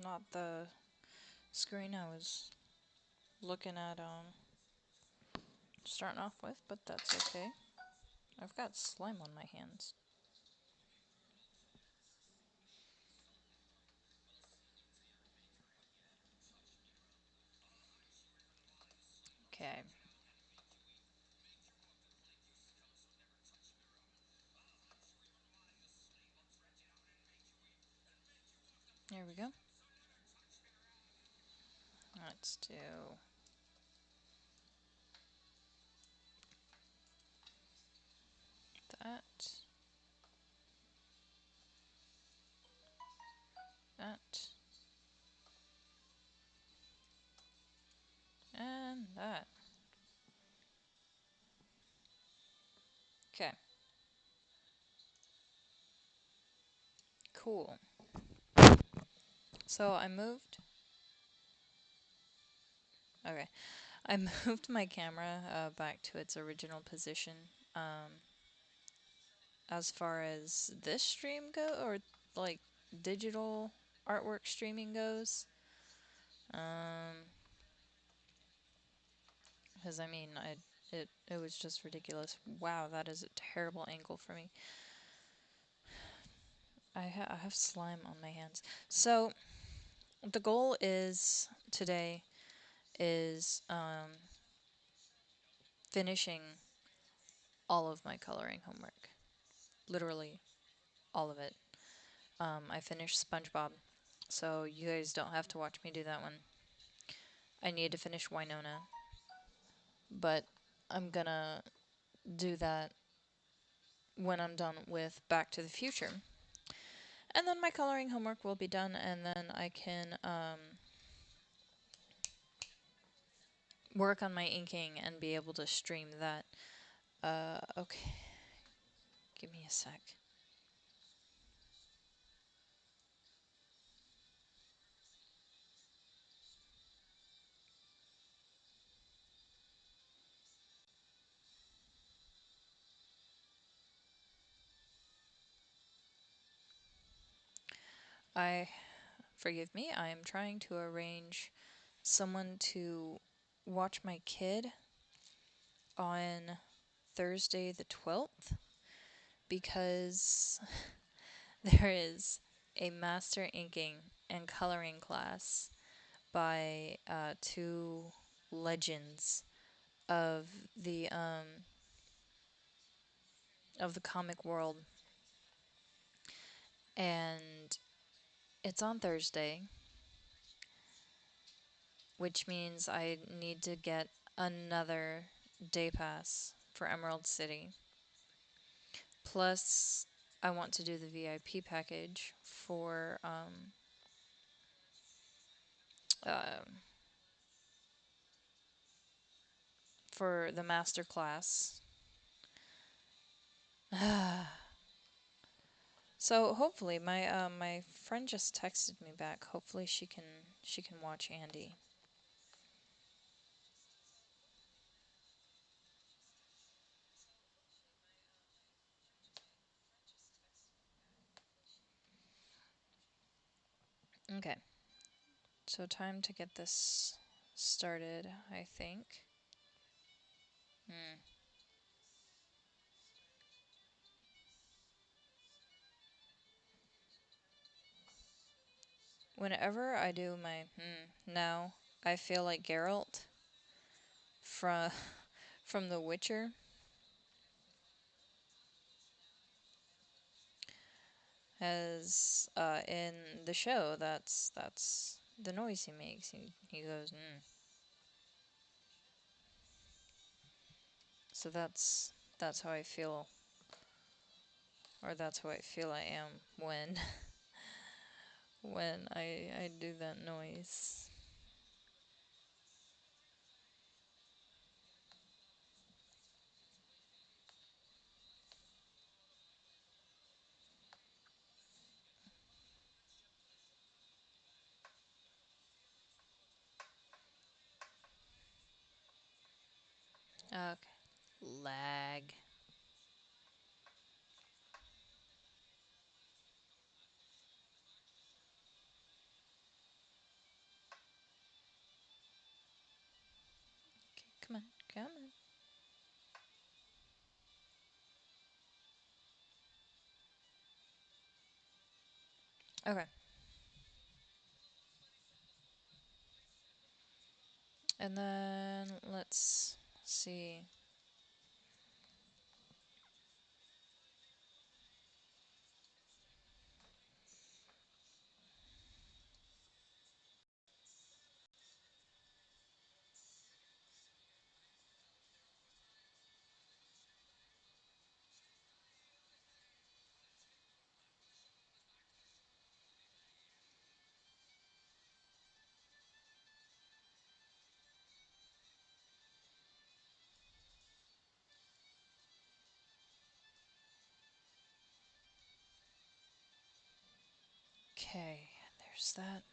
not the screen I was looking at starting off with, but that's okay. I've got slime on my hands. Okay, there we go. Let's do that, that, and that. Okay, cool. So I moved. Okay, I moved my camera back to its original position. Um, as far as this stream or like digital artwork streaming goes, um, because I mean, it was just ridiculous. Wow, that is a terrible angle for me. I have slime on my hands. So the goal is today is finishing all of my coloring homework. Literally all of it. I finished SpongeBob, so you guys don't have to watch me do that one. I need to finish Wynonna, but I'm gonna do that when I'm done with Back to the Future. And then my coloring homework will be done, and then I can work on my inking and be able to stream that. Okay. Give me a sec. I Forgive me. I am trying to arrange someone to watch my kid on Thursday the 12th because there is a master inking and coloring class by two legends of the um, of the comic world, and it's on Thursday, which means I need to get another day pass for Emerald City. Plus, I want to do the VIP package uh, for the master class. So hopefully, my friend just texted me back. Hopefully, she can watch Andy. Okay, so time to get this started. I think. Hmm. Whenever I do my now, I feel like Geralt from from The Witcher, as in the show. That's the noise he makes. He goes. So that's how I feel, or that's how I feel I am when when I do that noise. Okay. Lag. Come on, come on. Okay. And then let's see. Okay, there's that.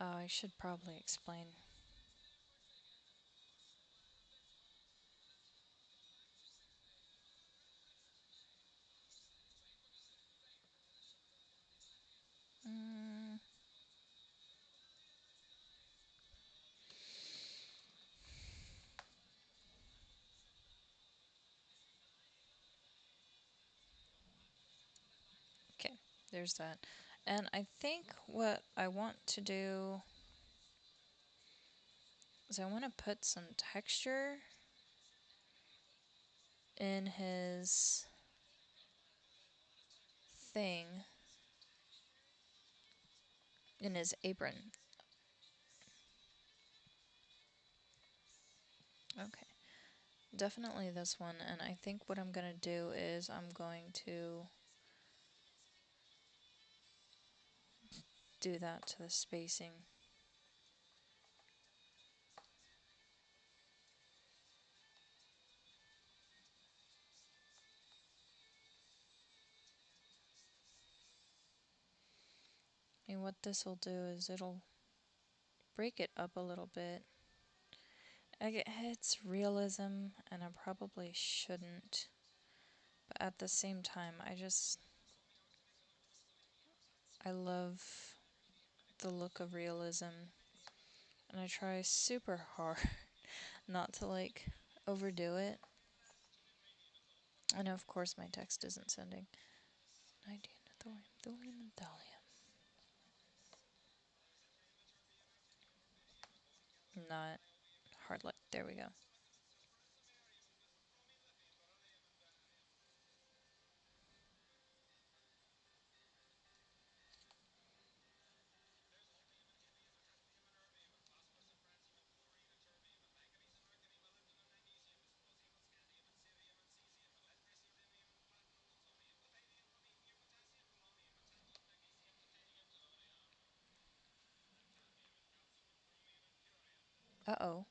Oh, I should probably explain. Mm, okay, there's that. And I think what I want to do is I want to put some texture in his thing, in his apron. Okay, definitely this one. And I think what I'm going to do is I'm going to do that to the spacing. And what this will do is it'll break it up a little bit. It's realism, and I probably shouldn't. But at the same time, I love the look of realism. And I try super hard not to like overdo it. And of course, my text isn't sending. 19 thorium, thulium, and thallium. Not hard light. There we go. Uh-oh.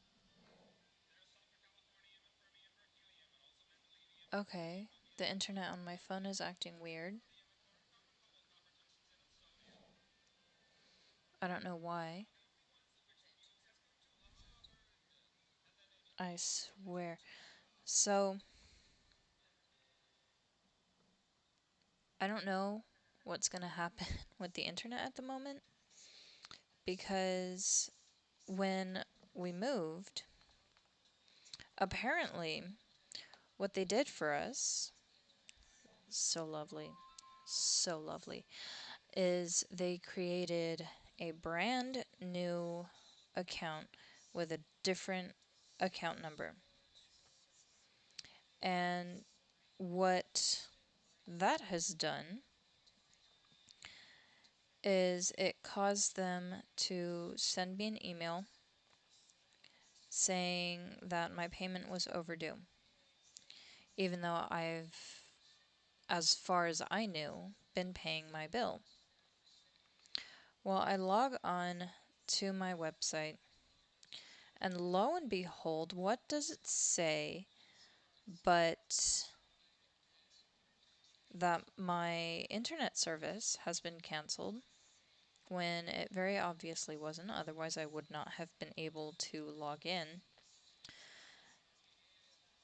Okay. The internet on my phone is acting weird. I don't know why. I swear. So, I don't know what's going to happen with the internet at the moment because when we moved, apparently what they did for us, so lovely, so lovely, is they created a brand new account with a different account number. And what that has done is it caused them to send me an email saying that my payment was overdue, even though I've, as far as I knew, been paying my bill. Well, I log on to my website, and lo and behold, what does it say but that my internet service has been canceled when it very obviously wasn't, otherwise I would not have been able to log in.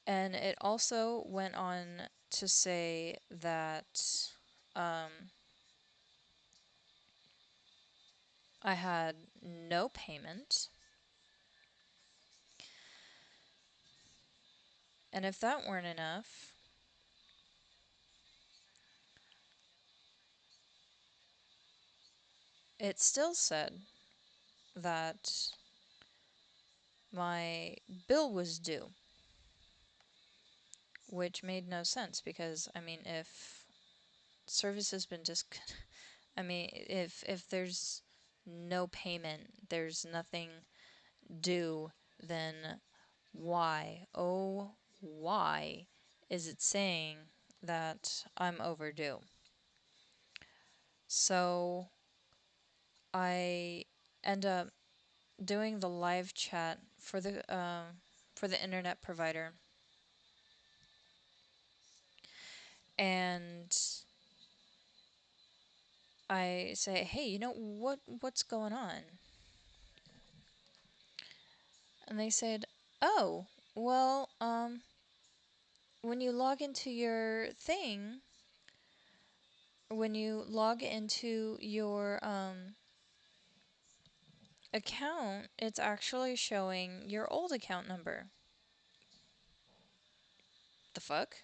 And it also went on to say that I had no payment, And if that weren't enough, it still said that my bill was due, which made no sense because, I mean, if service has been I mean, if there's no payment, there's nothing due, then why, oh, why is it saying that I'm overdue? So I end up doing the live chat for the internet provider, and I say, "Hey, you know what's going on?" And they said, "Oh, well, when you log into your thing, when you log into your account, it's actually showing your old account number." The fuck?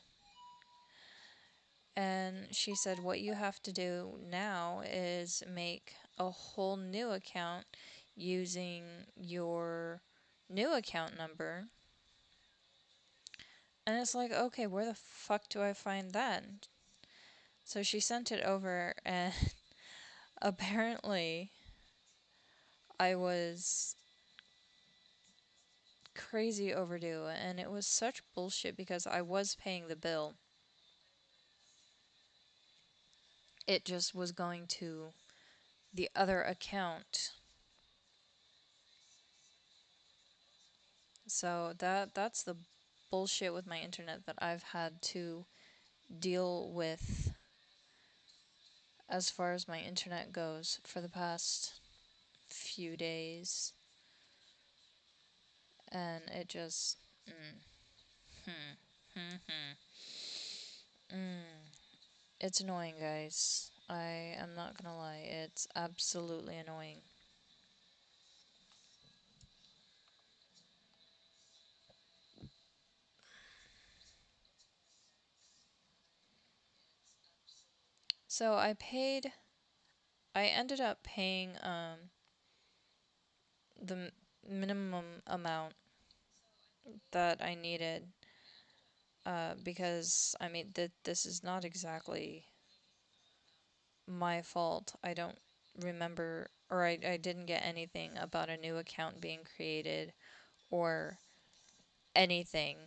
And she said, "What you have to do now is make a whole new account using your new account number." And it's like, okay, where the fuck do I find that? So she sent it over, and apparently I was crazy overdue, and it was such bullshit because I was paying the bill. It just was going to the other account. So that's the bullshit with my internet that I've had to deal with as far as my internet goes for the past few days. And it just hmm, hmm, it's annoying, guys. I am not gonna lie, it's absolutely annoying. So I ended up paying the minimum amount that I needed, because I mean this is not exactly my fault. I don't remember, or I didn't get anything about a new account being created or anything.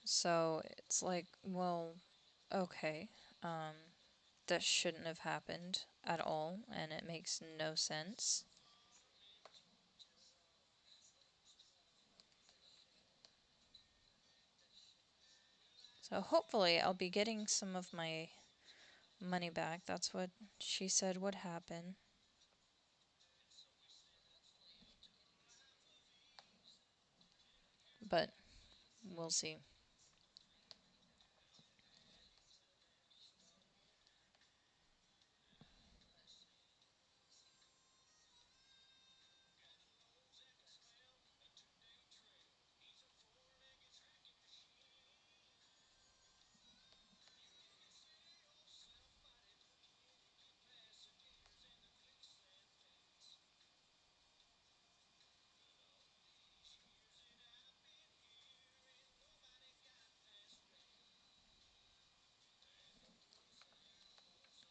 So it's like, well, okay, um, that shouldn't have happened at all, and it makes no sense. So hopefully I'll be getting some of my money back. That's what she said would happen. But we'll see.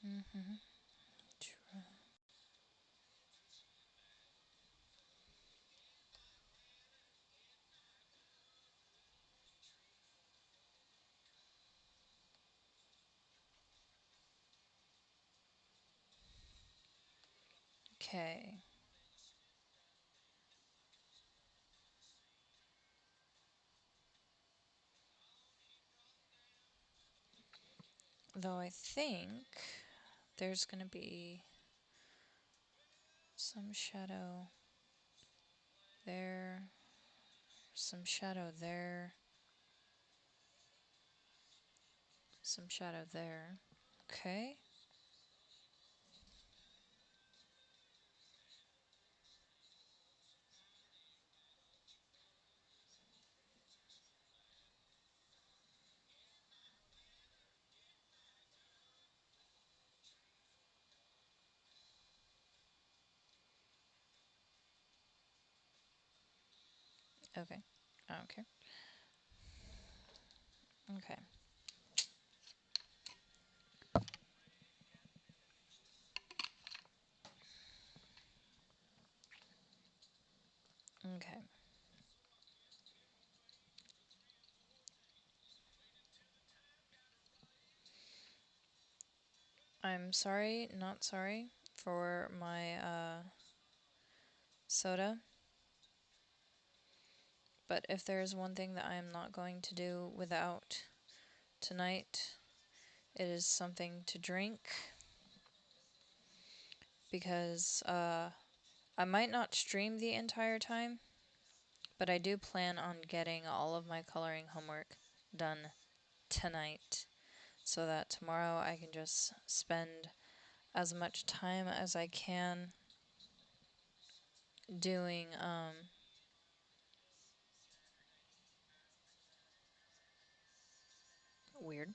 Mm-hmm. Okay. Though I think there's gonna be some shadow there, some shadow there, some shadow there. Okay. Okay. I don't care. Okay. Okay. I'm sorry, not sorry for my soda, but if there is one thing that I am not going to do without tonight, it is something to drink because I might not stream the entire time, but I do plan on getting all of my coloring homework done tonight so that tomorrow I can just spend as much time as I can doing weird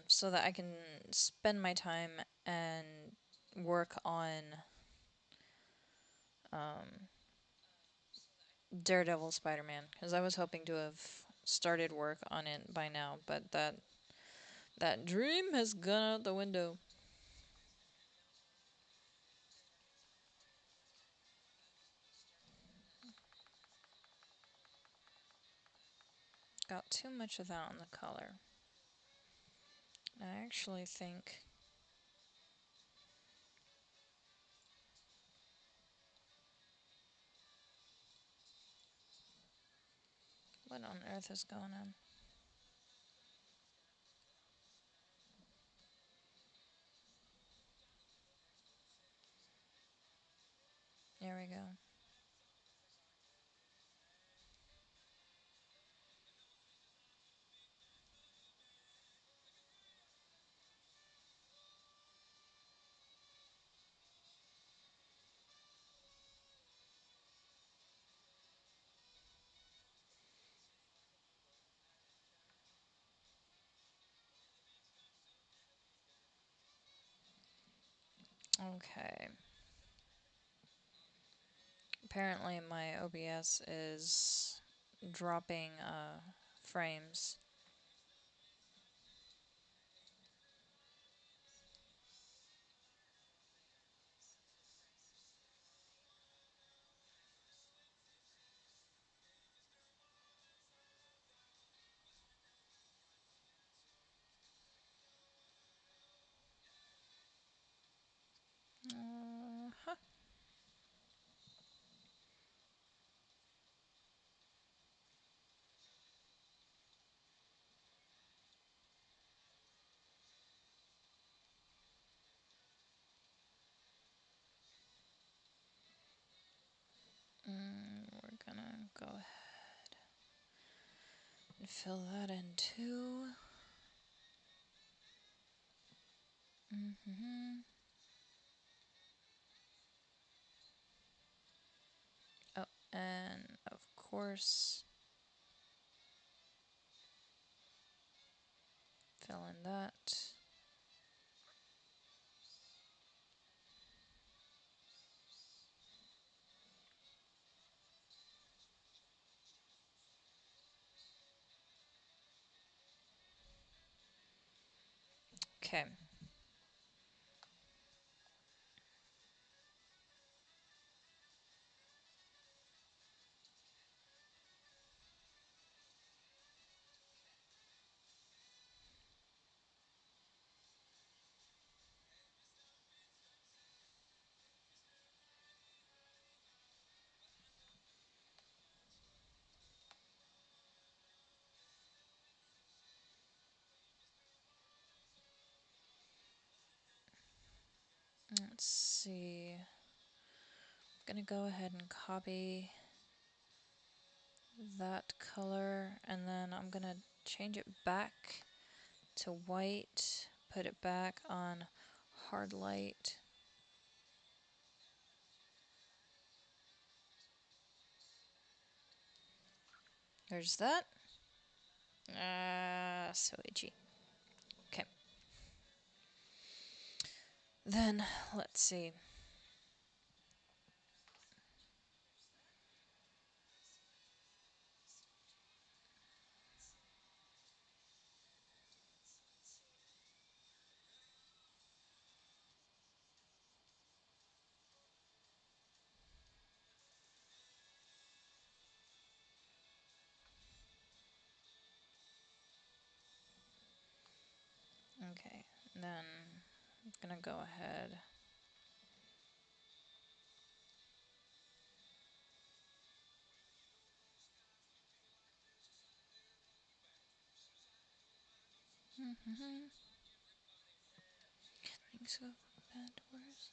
so that I can spend my time and work on um, Daredevil Spider-Man because I was hoping to have started work on it by now, but that dream has gone out the window. Got too much of that on the color. I actually think what on earth is going on? There we go. Okay. Apparently my OBS is dropping frames. Huh. We're gonna go ahead and fill that in too. Mm-hmm. Oh, and of course, fill in that. Okay. Let's see. I'm gonna go ahead and copy that color and then I'm gonna change it back to white, put it back on hard light. There's that. So itchy. Okay. Then, let's see. Okay, then I'm gonna go ahead. Things go from bad to worse.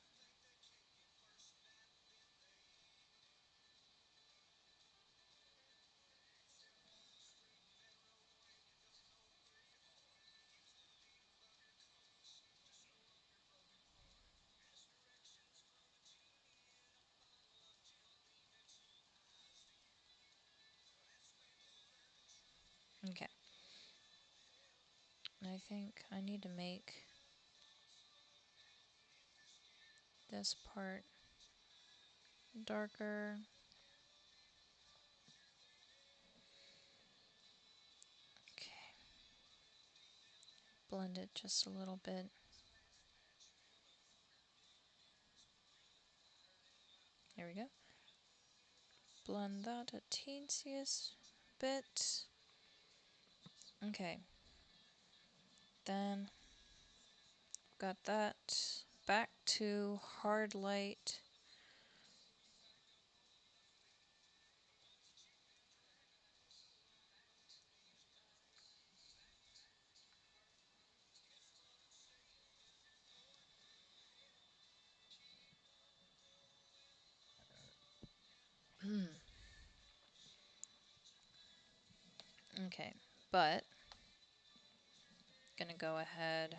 Okay. I think I need to make this part darker. Okay. Blend it just a little bit. There we go. Blend that a teensiest bit. Okay. Then got that back to hard light. Okay, but gonna go ahead.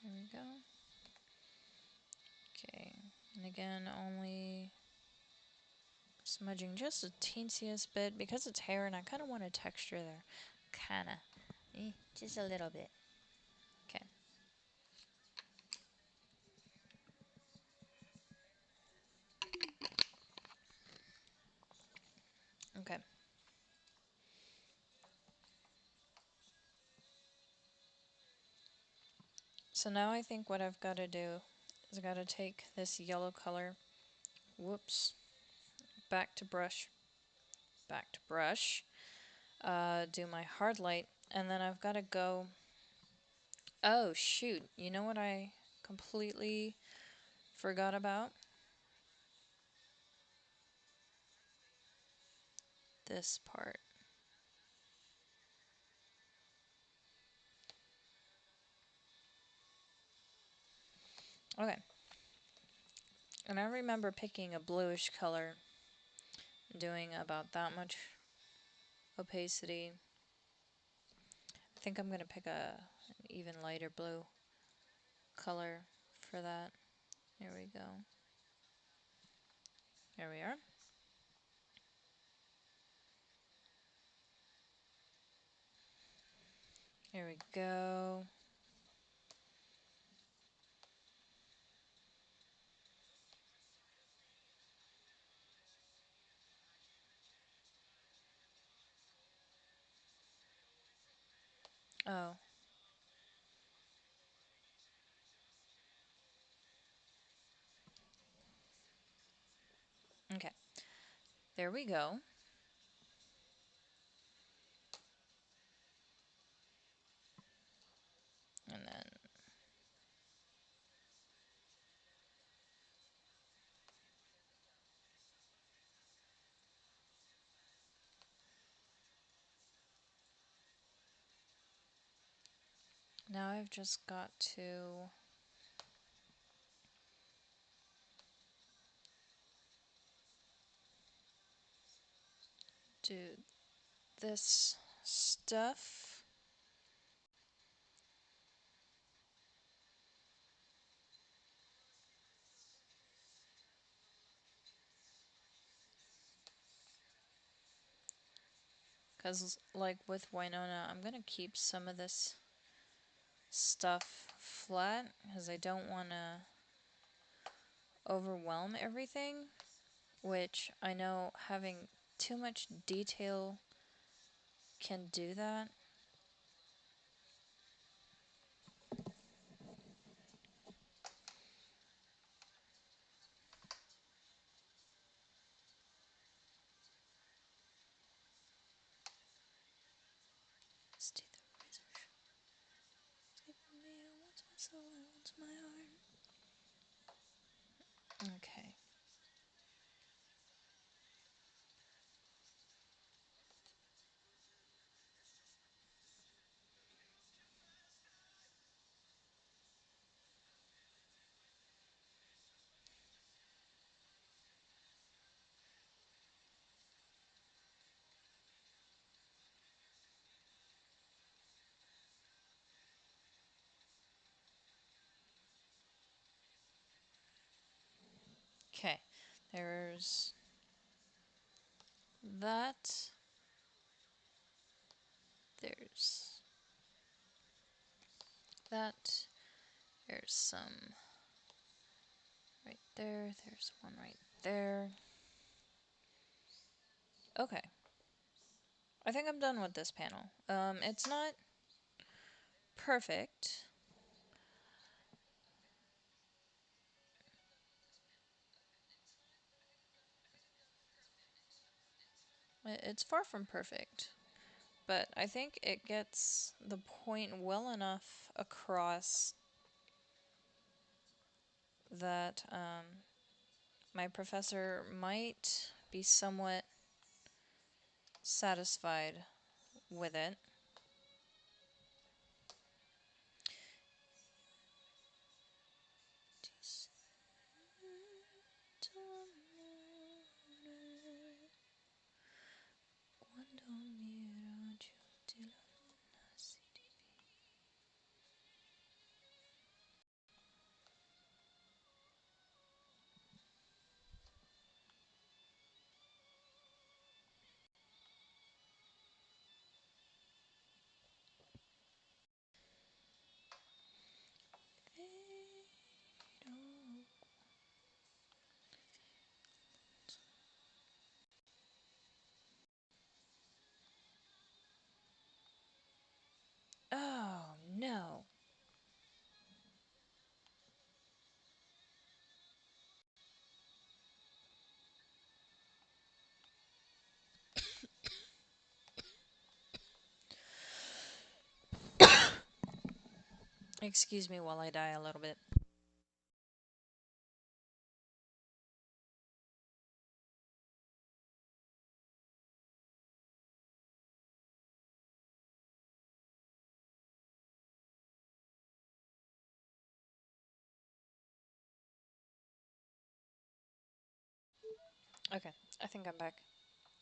Here we go. Okay, and again, only smudging just a teensiest bit because it's hair and I kind of want a texture there. Kinda. Just a little bit. Okay. Okay. So now I think what I've got to do is I've got to take this yellow color, whoops, back to brush, do my hard light, and then I've got to go, oh shoot, you know what I completely forgot about? This part. Okay. And I remember picking a bluish color, doing about that much opacity. I think I'm going to pick an even lighter blue color for that. Here we go. Here we are. Here we go. Oh, okay. There we go. And then now I've just got to do this stuff. Because, like with Wynonna, I'm going to keep some of this stuff flat because I don't want to overwhelm everything, which I know having too much detail can do that. Let's do the razor sharp. Take from me, who wants my soul, who wants my heart. Okay. Okay. There's that. There's that. There's some right there. There's one right there. Okay. I think I'm done with this panel. It's not perfect. It's far from perfect, but I think it gets the point well enough across that my professor might be somewhat satisfied with it. Oh no. Excuse me while I die a little bit. Okay, I think I'm back.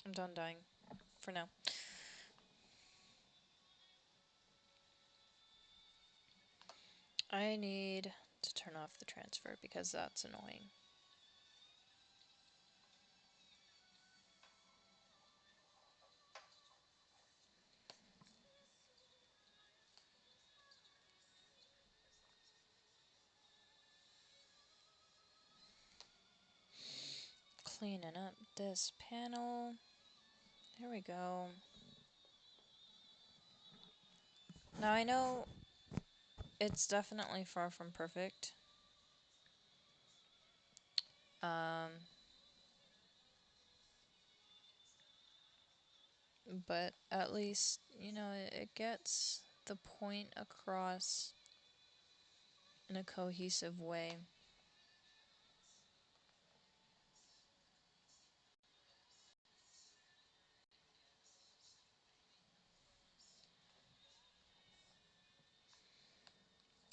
I'm done dying. For now. I need to turn off the transfer because that's annoying. Cleaning up this panel. There we go. Now I know it's definitely far from perfect. Um, but at least, you know, it gets the point across in a cohesive way.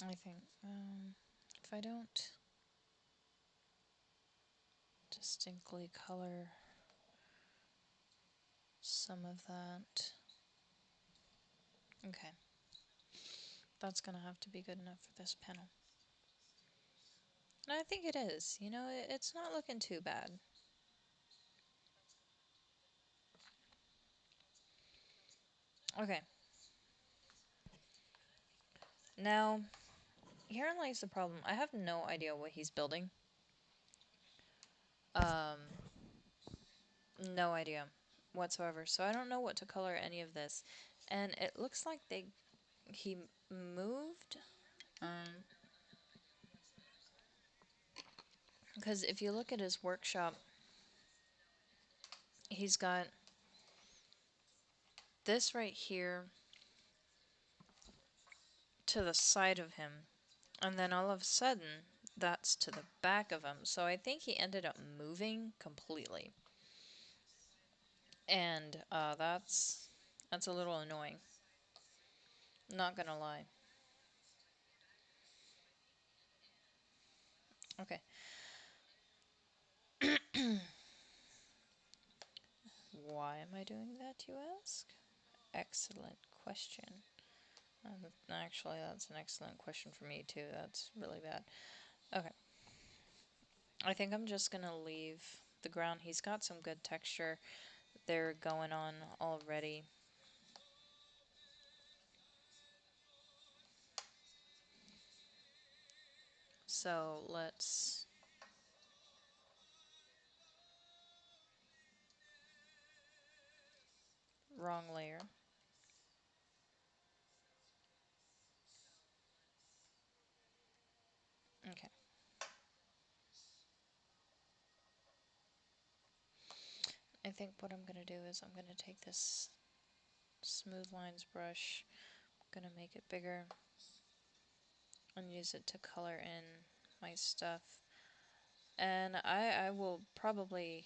I think if I don't distinctly color some of that. Okay. That's gonna have to be good enough for this panel. And I think it is. You know, it's not looking too bad. Okay. Now, herein lies the problem. I have no idea what he's building. Um, no idea. whatsoever. So I don't know what to color any of this. And it looks like he moved. Because if you look at his workshop, he's got this right here to the side of him. And then all of a sudden, that's to the back of him. So I think he ended up moving completely. And that's a little annoying. Not gonna lie. Okay. Why am I doing that, you ask? Excellent question. Actually, that's an excellent question for me, too. That's really bad. Okay. I think I'm just gonna leave the ground. He's got some good texture there going on already. So let's... Wrong layer. Okay. I think what I'm gonna do is I'm gonna take this smooth lines brush, I'm gonna make it bigger, and use it to color in my stuff. And I will probably...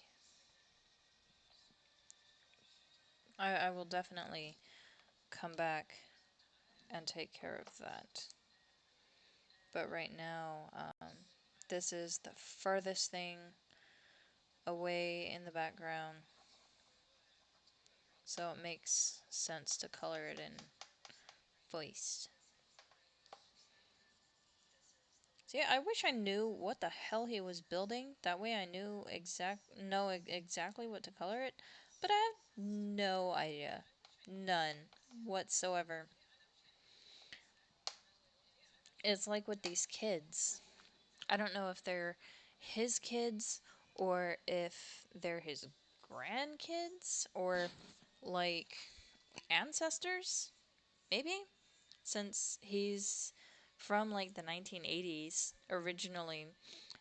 I will definitely come back and take care of that. But right now, this is the furthest thing away in the background, so it makes sense to color it in first. See, I wish I knew what the hell he was building. That way I knew exactly what to color it. But I have no idea. None whatsoever. It's like with these kids. I don't know if they're his kids or if they're his grandkids or like ancestors, maybe, since he's from like the 1980s originally,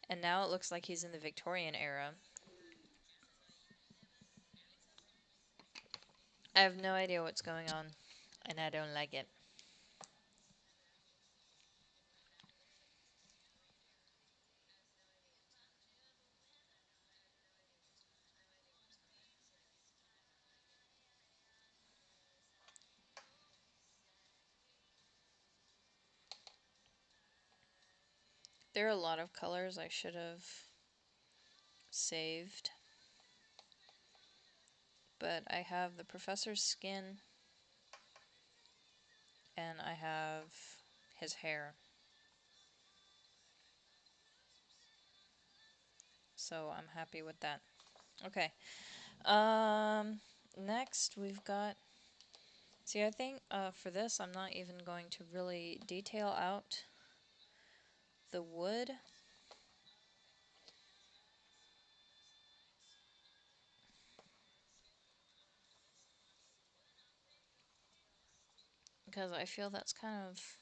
and now it looks like he's in the Victorian era. I have no idea what's going on, and I don't like it. There are a lot of colors I should have saved, but I have the professor's skin and I have his hair. So I'm happy with that. Okay. Next we've got... See, I think for this I'm not even going to really detail out the wood. Because I feel that's kind of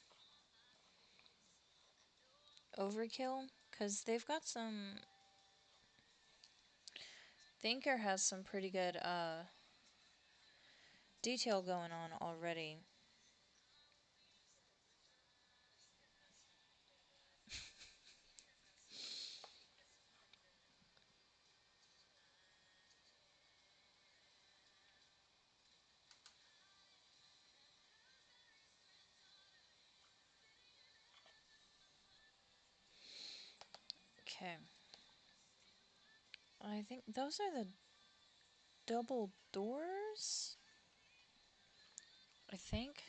overkill. Because they've got some... Thinker has some pretty good detail going on already. Okay. I think those are the double doors? I think.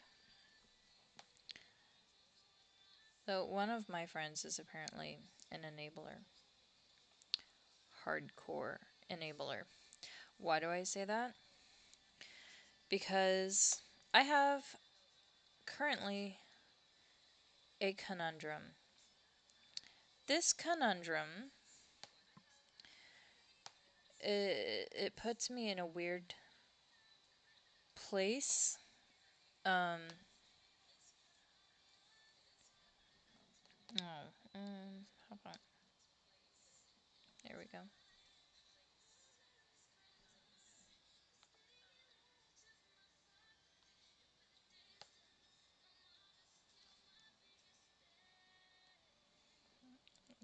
So one of my friends is apparently an enabler. Hardcore enabler. Why do I say that? Because I have currently a conundrum. This conundrum, it puts me in a weird place. Um, oh, hold on. There we go.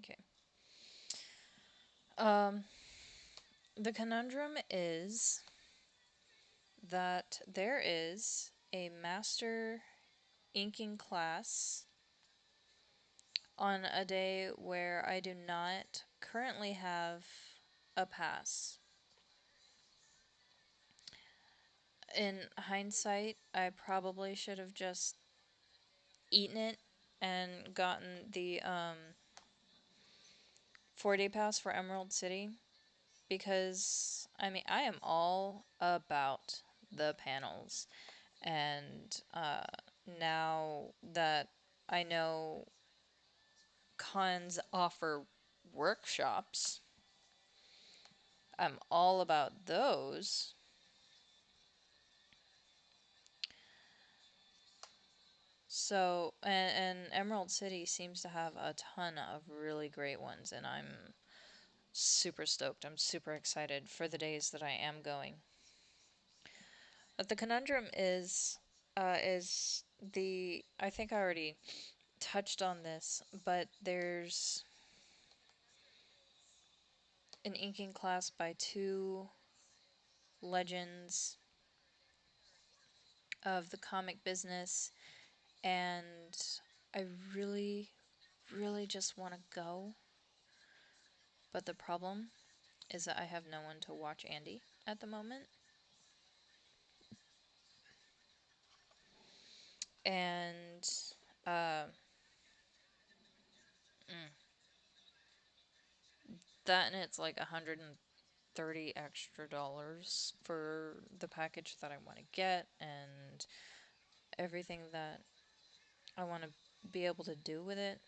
Okay. Um, the conundrum is that there is a master inking class on a day where I do not currently have a pass. In hindsight, I probably should have just eaten it and gotten the 4-day pass for Emerald City because I mean I am all about the panels, and now that I know cons offer workshops, I'm all about those. So, and Emerald City seems to have a ton of really great ones, and I'm super stoked. I'm super excited for the days that I am going. But the conundrum is the I think I already touched on this, but there's an inking class by two legends of the comic business, and I really, really just want to go. But the problem is that I have no one to watch Andy at the moment. And uh, mm, that and it's like $130 extra for the package that I want to get and everything that I want to be able to do with it.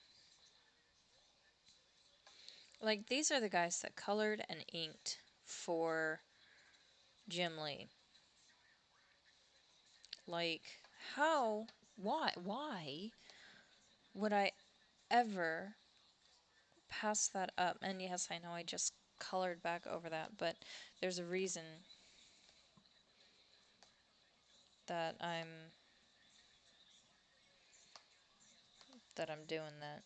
Like, these are the guys that colored and inked for Jim Lee. Like, how? Why? Why would I ever pass that up? And yes, I know I just colored back over that, but there's a reason that I'm doing that,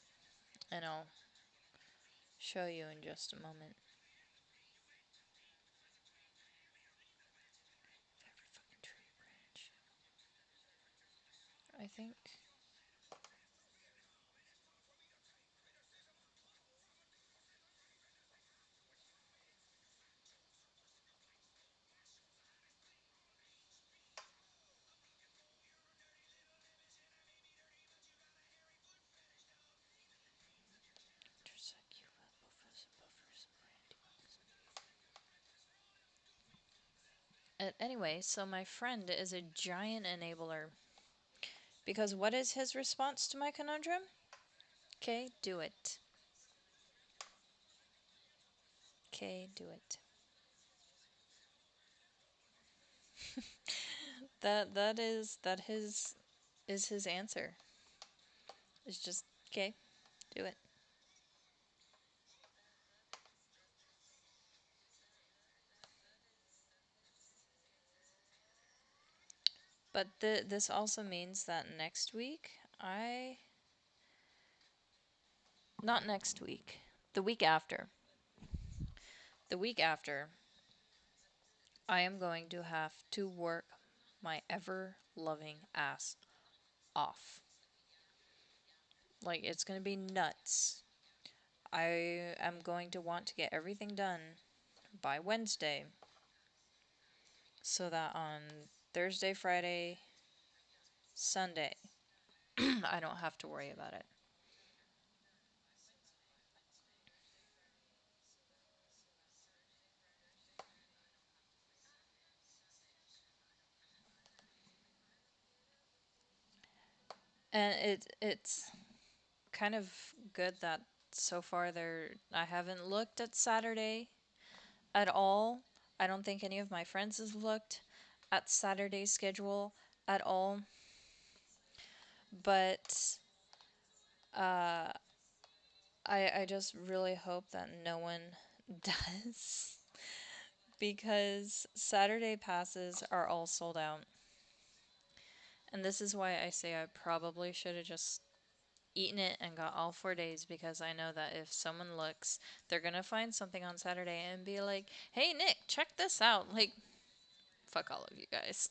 and I'll show you in just a moment. Every fucking tree branch. I think. Anyway, so my friend is a giant enabler. Because what is his response to my conundrum? Okay, do it. Okay, do it. That his is his answer. It's just okay, do it. But this also means that next week I not next week, the week after. The week after I am going to have to work my ever loving ass off. Like, it's going to be nuts. I am going to want to get everything done by Wednesday so that on Thursday, Friday, Sunday, I don't have to worry about it. And it's kind of good that so far I haven't looked at Saturday at all. I don't think any of my friends has looked. at Saturday's schedule at all, but uh, I just really hope that no one does because Saturday passes are all sold out. And this is why I say I probably should have just eaten it and got all 4 days because I know that if someone looks, they're gonna find something on Saturday and be like, "Hey Nick, check this out." Like, fuck all of you guys.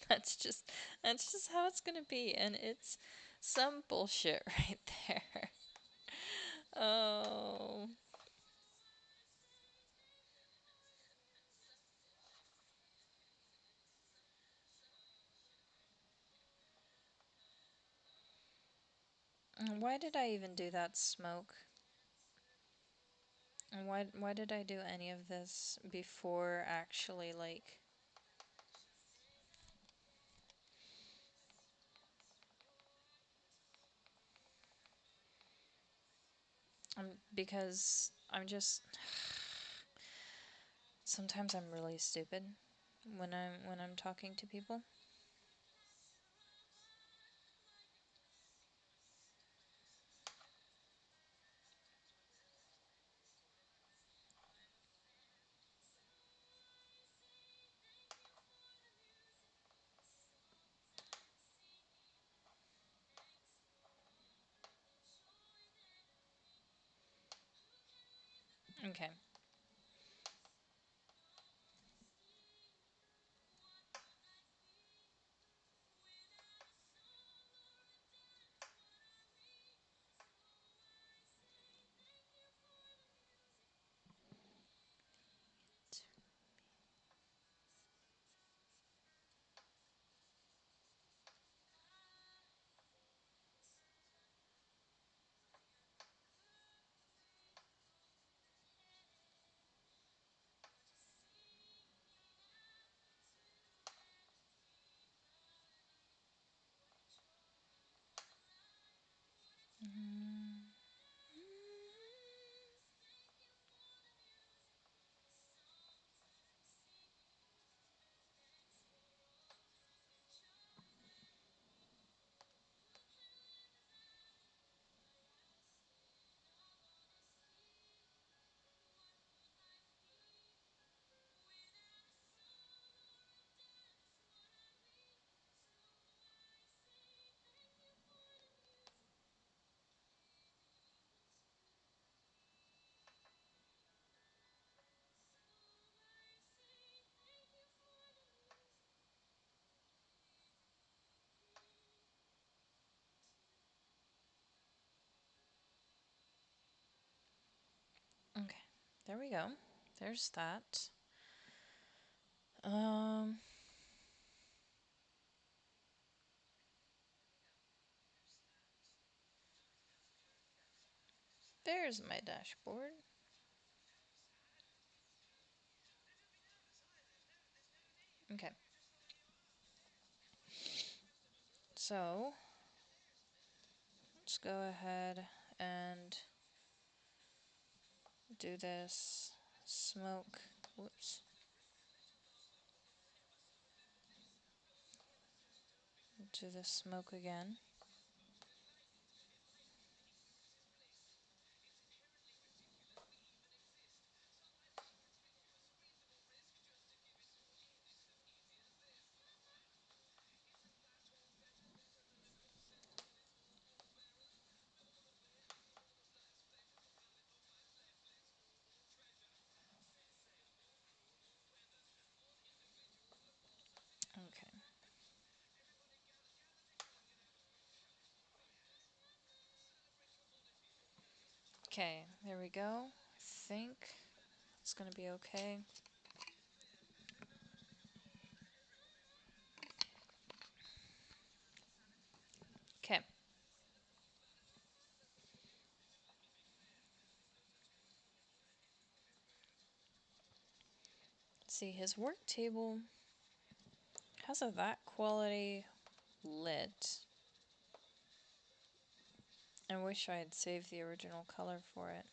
that's just that's just how it's gonna be, and it's some bullshit right there. Oh. Why did I even do that smoke? And why did I do any of this before actually like because I'm just sometimes I'm really stupid when I'm talking to people. Okay. Okay. There we go. There's that. Um there's my dashboard. Okay. So, let's go ahead and do this smoke. Whoops. Do this smoke again. Okay. Okay, there we go. I think it's gonna be okay. Okay. See, his work table has a that quality lit. I wish I had saved the original color for it.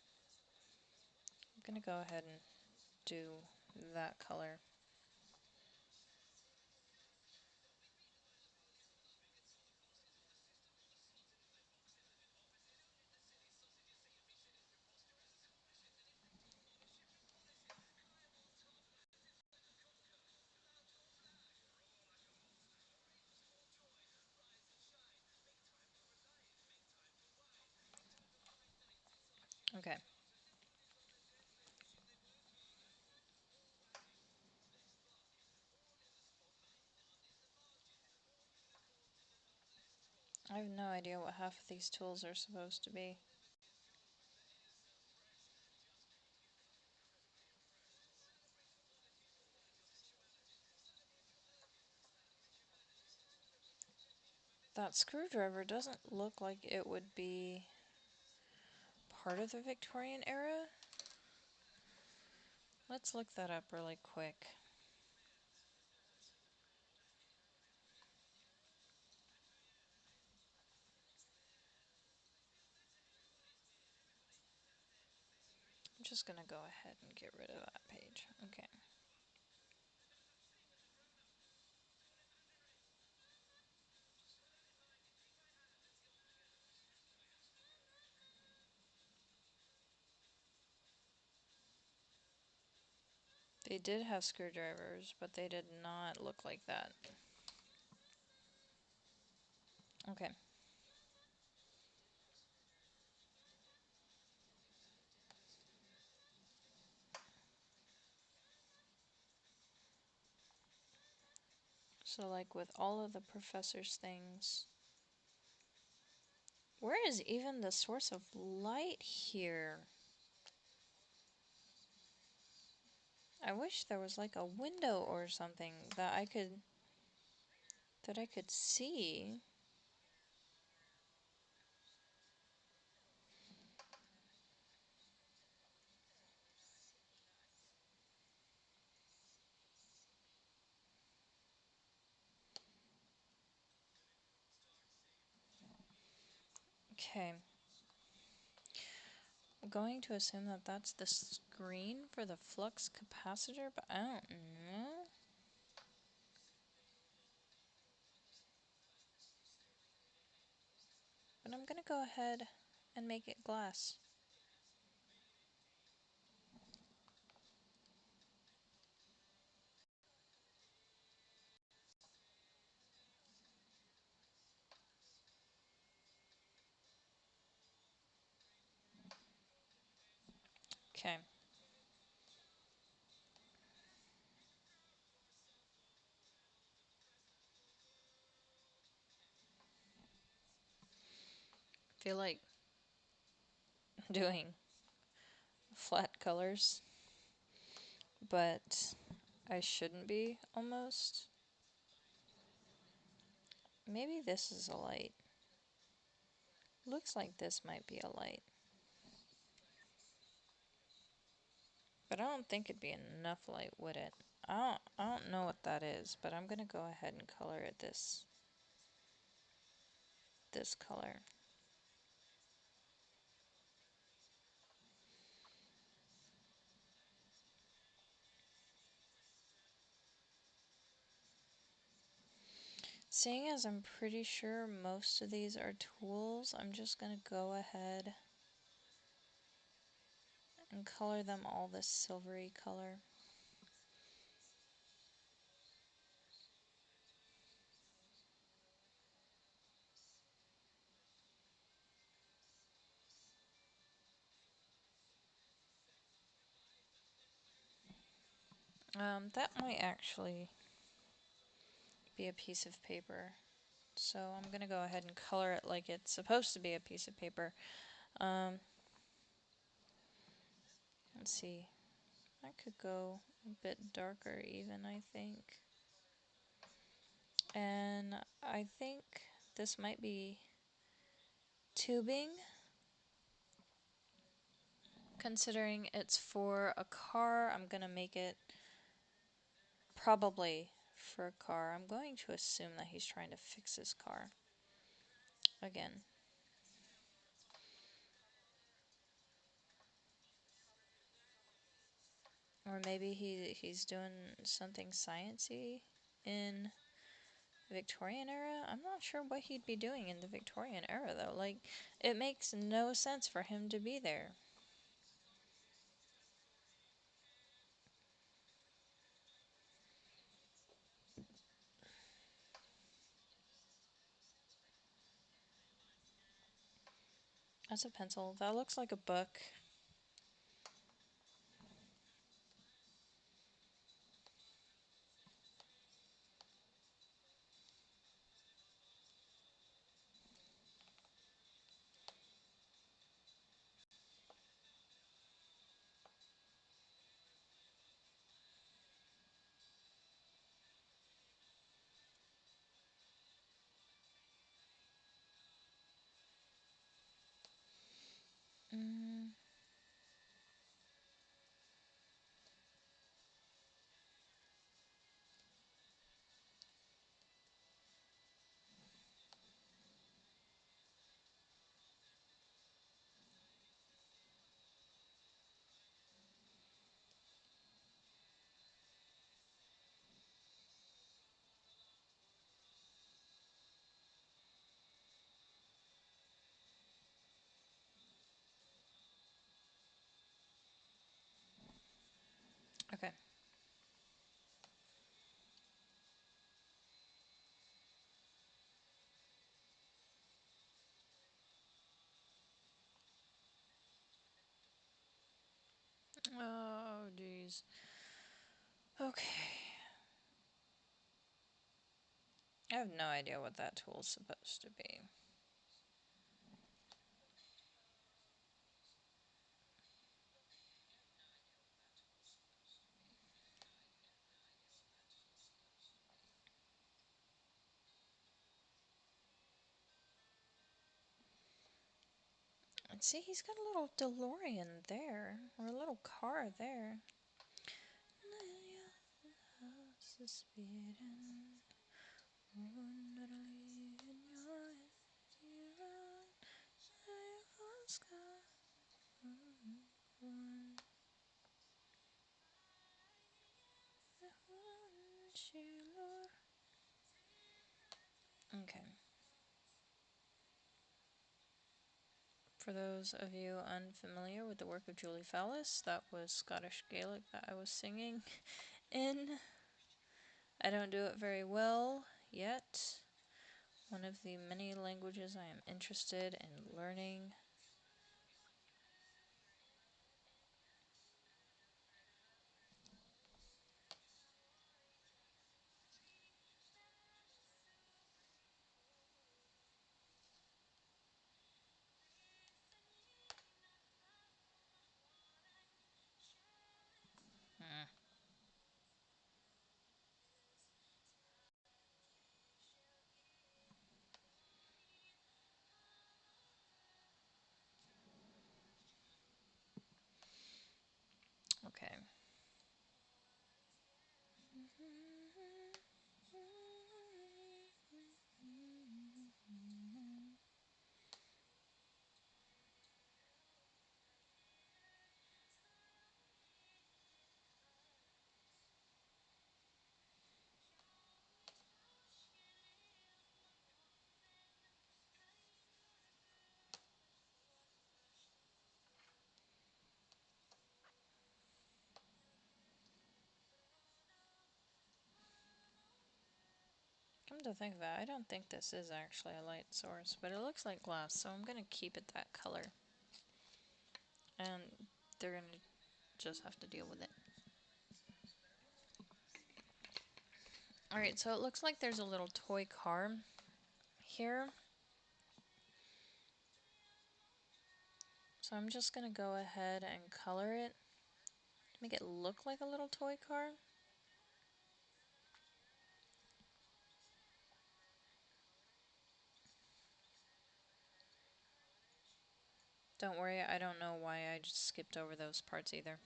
I'm gonna go ahead and do that color. Okay. I have no idea what half of these tools are supposed to be. That screwdriver doesn't look like it would be part of the Victorian era. Let's look that up really quick. I'm just gonna go ahead and get rid of that page. Okay. They did have screwdrivers, but they did not look like that. Okay. So, like with all of the professor's things, where is even the source of light here? I wish there was like a window or something that I could see. Okay. I'm going to assume that that's the screen for the flux capacitor, but I don't know. But I'm gonna go ahead and make it glass. Okay. Feel like doing flat colors, but I shouldn't be almost. Maybe this is a light. Looks like this might be a light. But I don't think it'd be enough light, would it? I don't know what that is, but I'm gonna go ahead and color it this color. Seeing as I'm pretty sure most of these are tools, I'm just gonna go ahead and color them all this silvery color. That might actually be a piece of paper. So I'm gonna go ahead and color it like it's supposed to be a piece of paper. Um, let's see. I could go a bit darker even, I think. And I think this might be tubing. Considering it's for a car, I'm gonna make it probably for a car. I'm going to assume that he's trying to fix his car. Again. Or maybe he's doing something sciencey in the Victorian era. I'm not sure what he'd be doing in the Victorian era though. Like, it makes no sense for him to be there. That's a pencil. That looks like a book. is. Okay. I have no idea what that tool's supposed to be. And see, he's got a little DeLorean there, or a little car there. Okay. For those of you unfamiliar with the work of Julie Fallis, that was Scottish Gaelic that I was singing in. I don't do it very well yet. One of the many languages I am interested in learning. Hmm. Okay. Come to think of it, I don't think this is actually a light source, but it looks like glass, so I'm going to keep it that color. And they're going to just have to deal with it. Alright, so it looks like there's a little toy car here. So I'm just going to go ahead and color it. Make it look like a little toy car. Don't worry, I don't know why I just skipped over those parts either.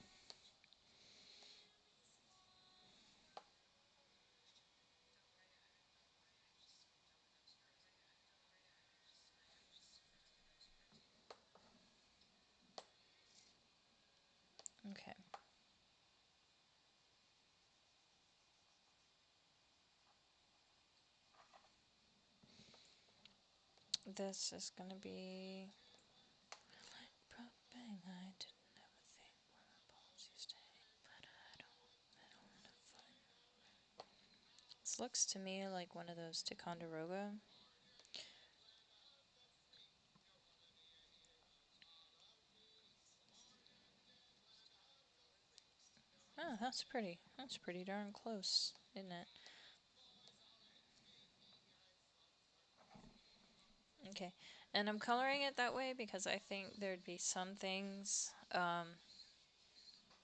Okay. This is going to be... I didn't have a thing where balls used to hang, but I don't meddle in a fun. This looks to me like one of those Ticonderoga. Oh, that's pretty. That's pretty darn close, isn't it? Okay, and I'm coloring it that way because I think there'd be some things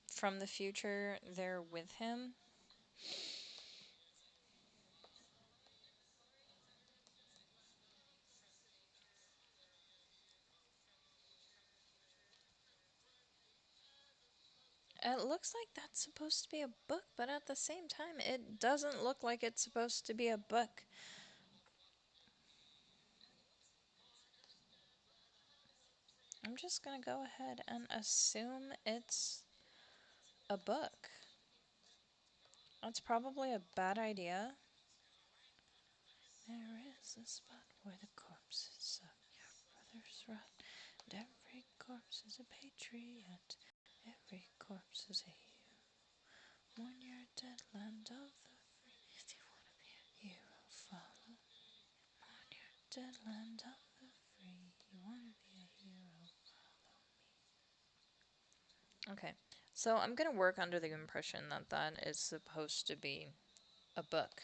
from the future there with him. It looks like that's supposed to be a book, but at the same time, it doesn't look like it's supposed to be a book. I'm just gonna go ahead and assume it's a book. That's probably a bad idea. There is a spot where the corpses of your brothers rot, and every corpse is a patriot. Every corpse is a hero. Mourn your dead, land of the free. If you want to be a hero, follow me. Mourn your dead, land of the free. You want to be a hero, follow me. Okay. So I'm gonna work under the impression that that is supposed to be a book.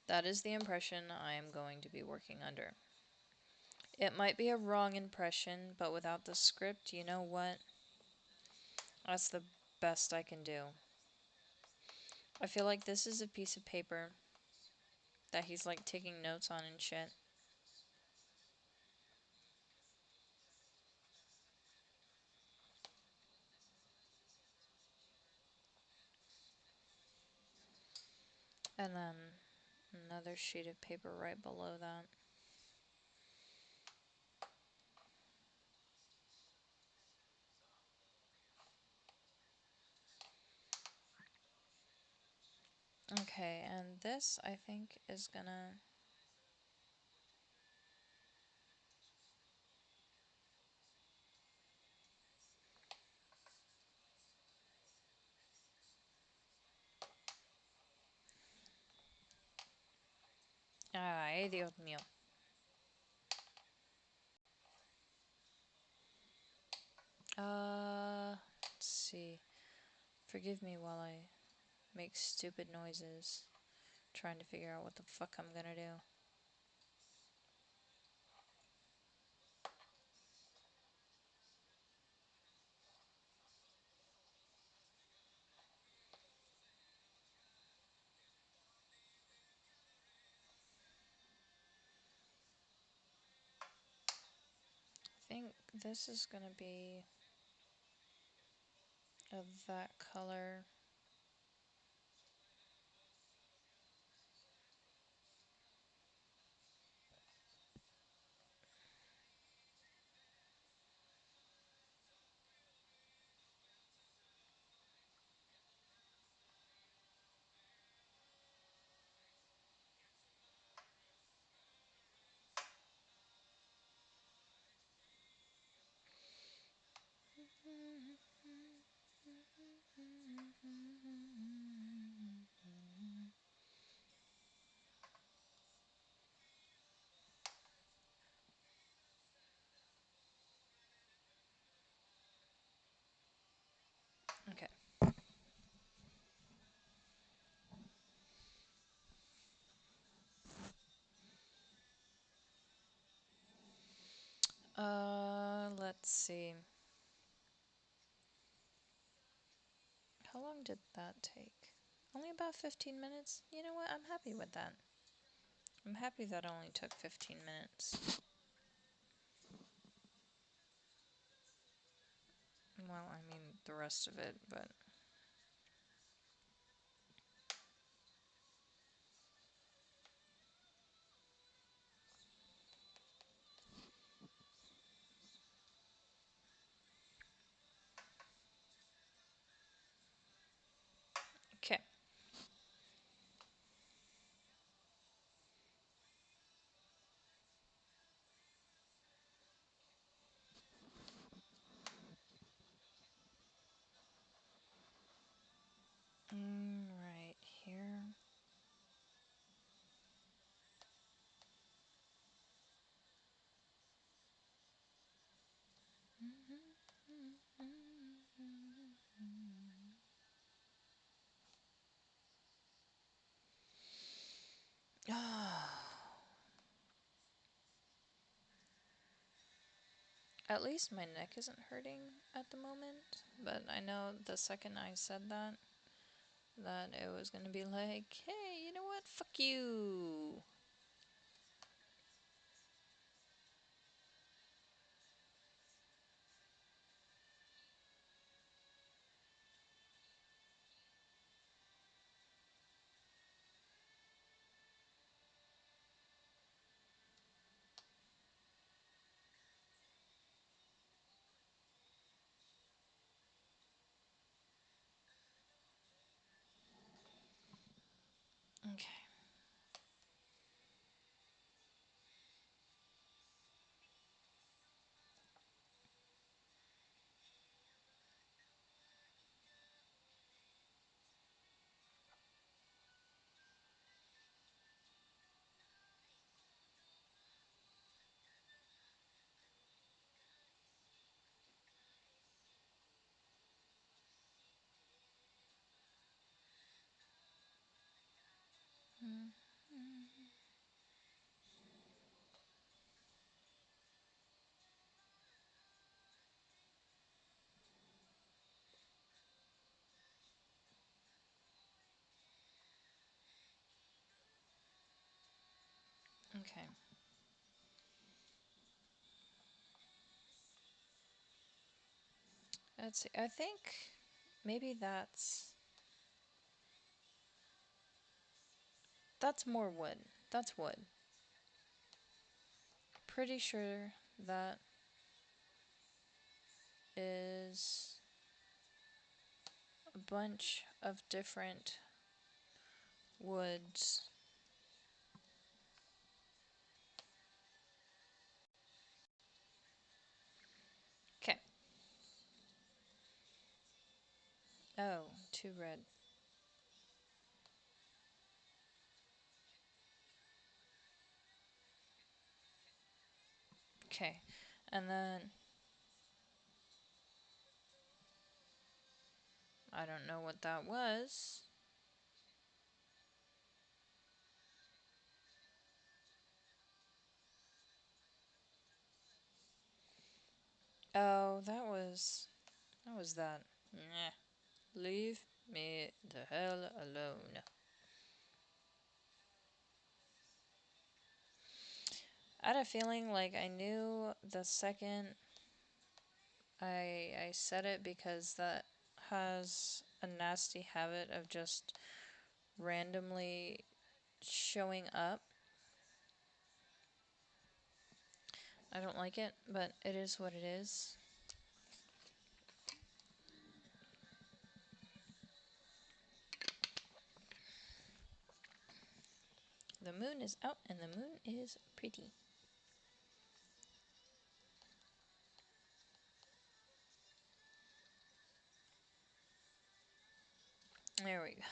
That is the impression I am going to be working under. It might be a wrong impression, but without the script, you know what? That's the best I can do. I feel like this is a piece of paper that he's like taking notes on and shit. And then another sheet of paper right below that. Okay, and this I think is gonna. Ay, Dios mío. Let's see. Forgive me while I make stupid noises, trying to figure out what the fuck I'm gonna do. I think this is gonna be of that color. Okay. Let's see. How long did that take? Only about 15 minutes? You know what? I'm happy with that. I'm happy that only took 15 minutes. Well, I mean, the rest of it, but. Okay. Right here. At least my neck isn't hurting at the moment, but I know the second I said that, that it was gonna be like, hey, you know what? Fuck you. Okay. Okay. Let's see. I think maybe that's more wood. That's wood. Pretty sure that is a bunch of different woods. Okay. Oh, two red. Okay. And then I don't know what that was. Oh, that was that. Nah. Leave me the hell alone. I had a feeling like I knew the second I said it because that has a nasty habit of just randomly showing up. I don't like it, but it is what it is. The moon is out and the moon is pretty. There we go.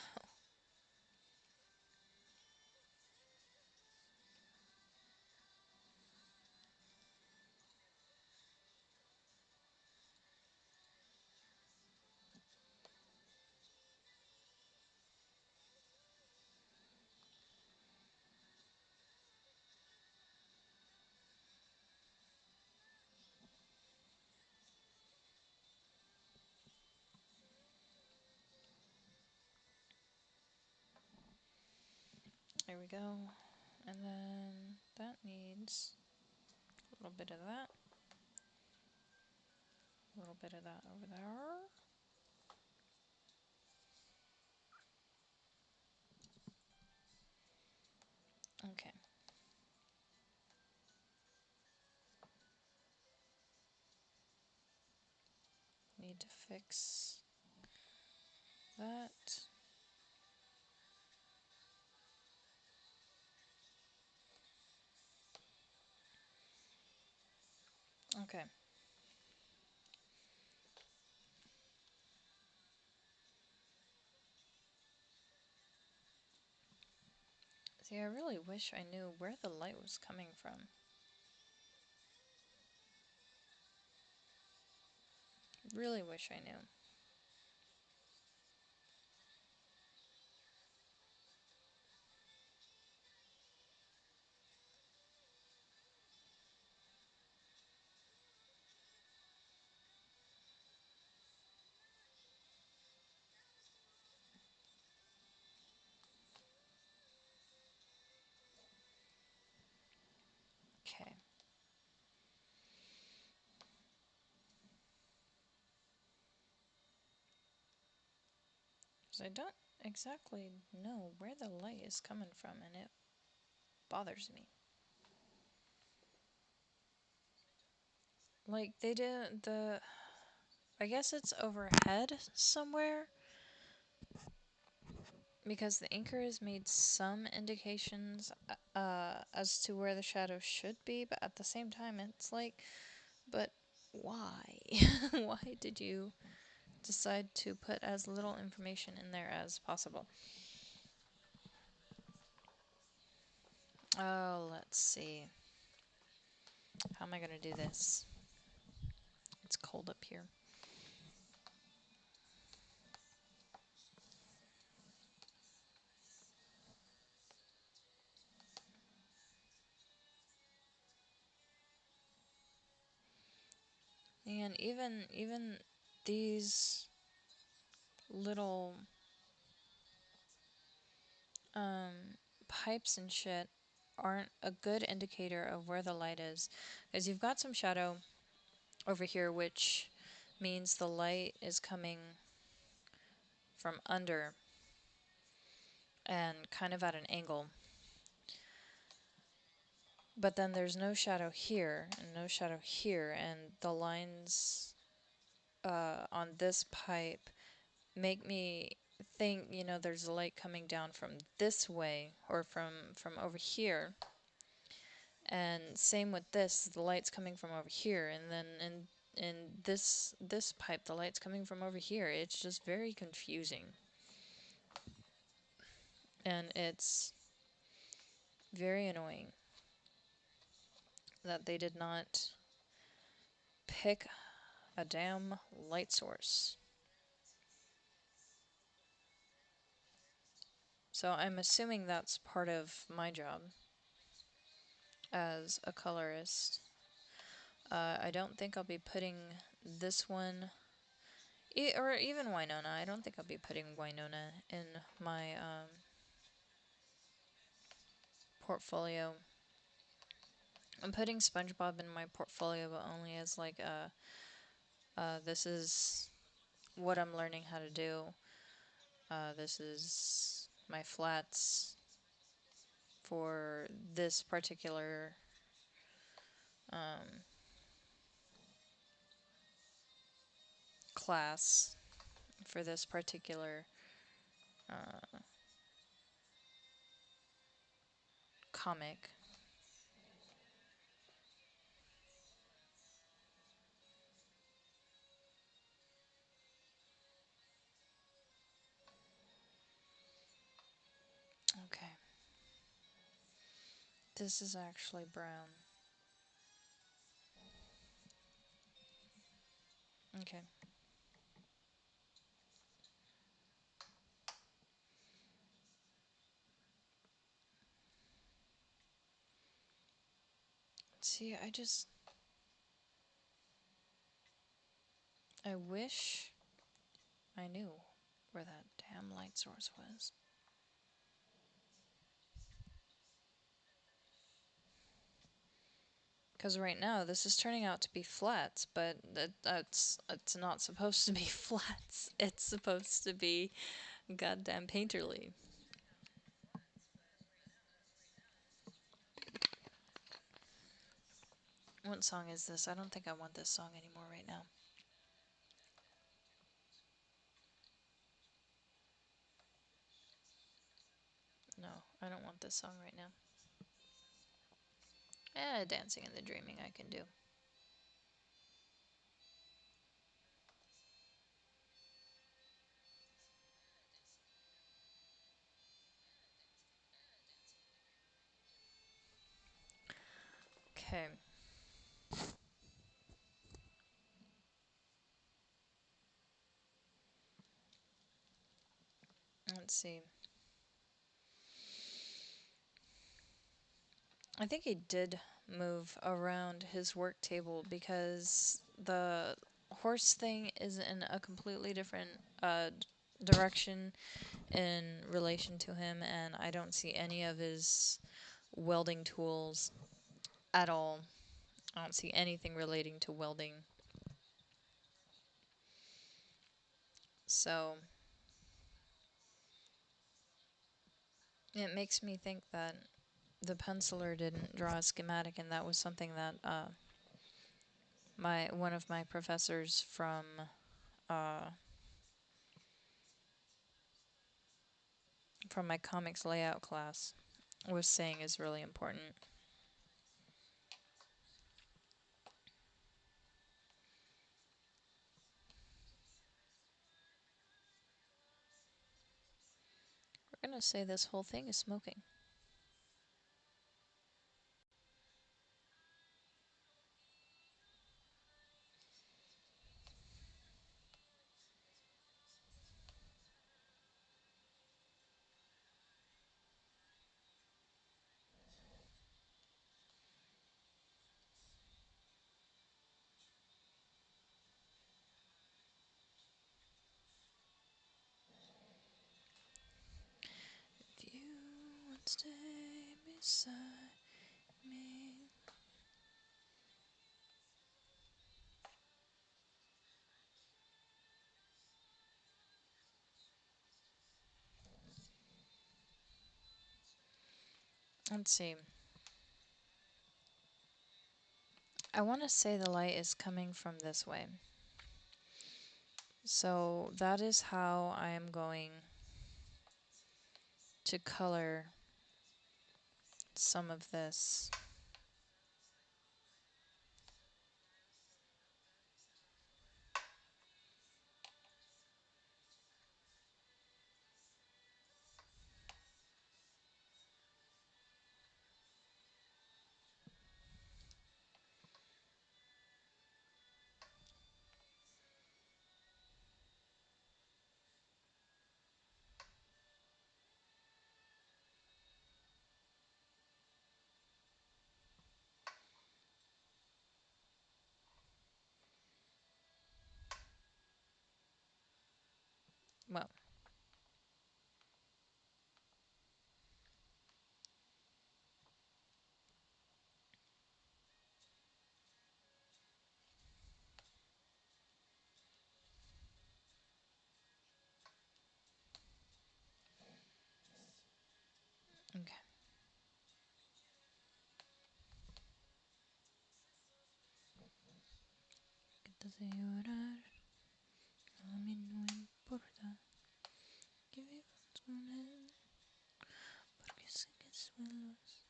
There we go. And then that needs a little bit of that. A little bit of that over there. Okay. Need to fix that. Okay. See, I really wish I knew where the light was coming from. Really wish I knew. Okay. Because I don't exactly know where the light is coming from, and it bothers me. Like, they did the. I guess it's overhead somewhere. Because the anchor has made some indications as to where the shadow should be, but at the same time, it's like, but why? Why did you decide to put as little information in there as possible? Oh, let's see. How am I going to do this? It's cold up here. Man, even these little um pipes and shit aren't a good indicator of where the light is, because you've got some shadow over here, which means the light is coming from under and kind of at an angle. But then there's no shadow here and no shadow here, and the lines on this pipe make me think, there's a light coming down from this way or from over here. And same with this, the light's coming from over here, and then in this pipe, the light's coming from over here. It's just very confusing. And it's very annoying that they did not pick a damn light source. So I'm assuming that's part of my job as a colorist. I don't think I'll be putting this one, or even Wynonna. I don't think I'll be putting Wynonna in my portfolio. I'm putting SpongeBob in my portfolio, but only as like this is what I'm learning how to do. This is my flats for this particular class, for this particular comic. Okay. This is actually brown. Okay. See, I wish I knew where that damn light source was. Because right now this is turning out to be flats, but it's not supposed to be flats. It's supposed to be goddamn painterly. What song is this? I don't think I want this song anymore right now. No, I don't want this song right now. Dancing and the Dreaming I can do. Okay. Let's see. I think he did move around his work table because the horse thing is in a completely different direction in relation to him, and I don't see any of his welding tools at all. I don't see anything relating to welding. So it makes me think that the penciler didn't draw a schematic, and that was something that one of my professors uh, from my comics layout class was saying is really important. We're gonna say this whole thing is smoking. Stay beside me. Let's see. I want to say the light is coming from this way. So that is how I am going to color some of this. Well, okay. Que te hace llorar, a mí no importa que vivas con él, porque sé que suelos.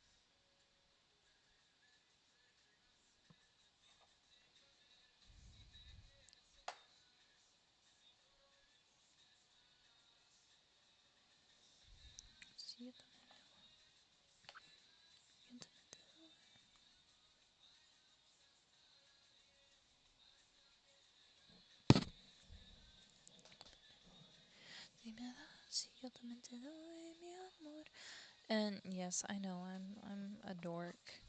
Si yo también, yo también te doy. Si me das, si yo también te doy mi amor. And yes, I know I'm a dork.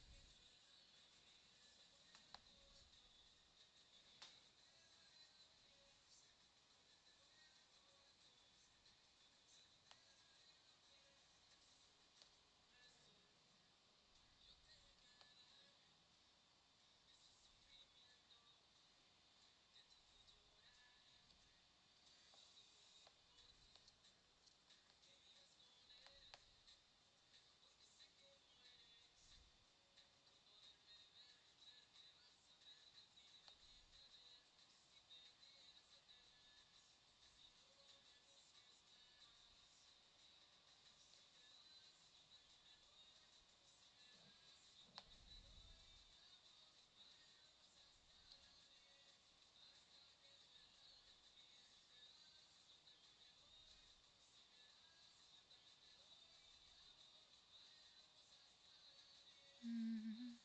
Mm,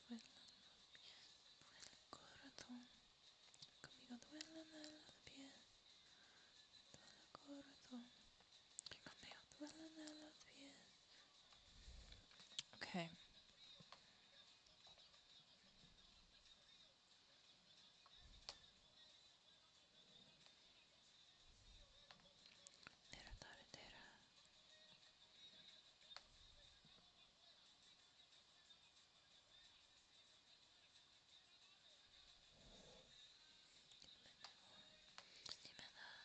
que duele el corazón, conmigo duelen los pies, duele el corazón, conmigo duelen los pies. Okay. Tera, tara, tera.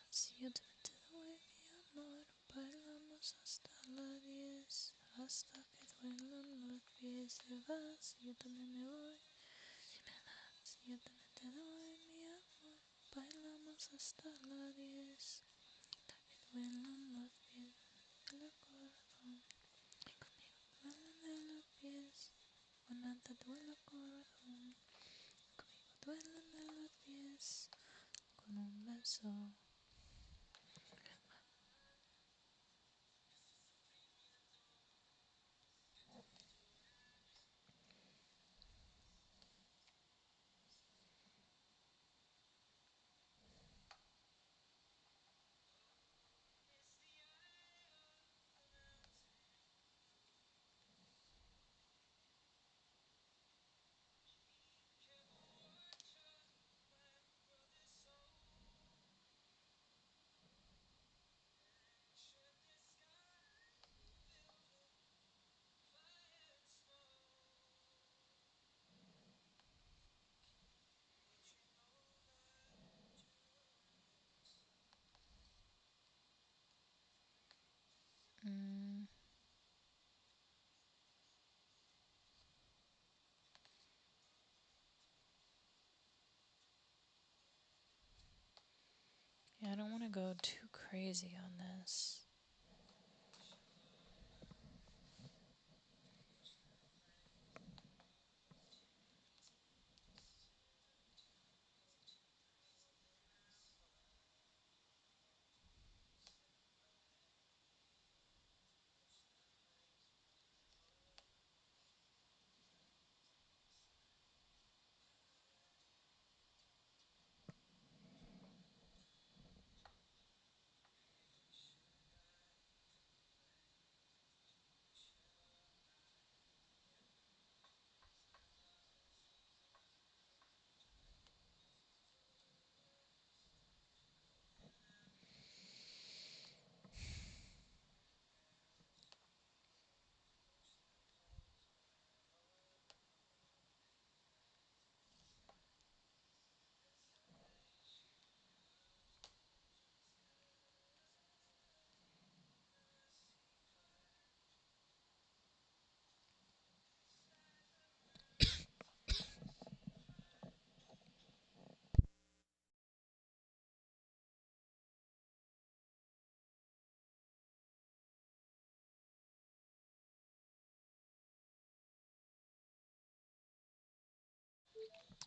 Si yo también te doy mi amor, bailamos hasta las 10, hasta que duelan los pies. Se va, si yo también me voy. Si yo también te doy mi amor, bailamos hasta las 10, hasta que duelan los pies. El corazón, duelen de los pies. Cuando te duele el corazón, conmigo duelen de los pies. Con un beso. want to go too crazy on this.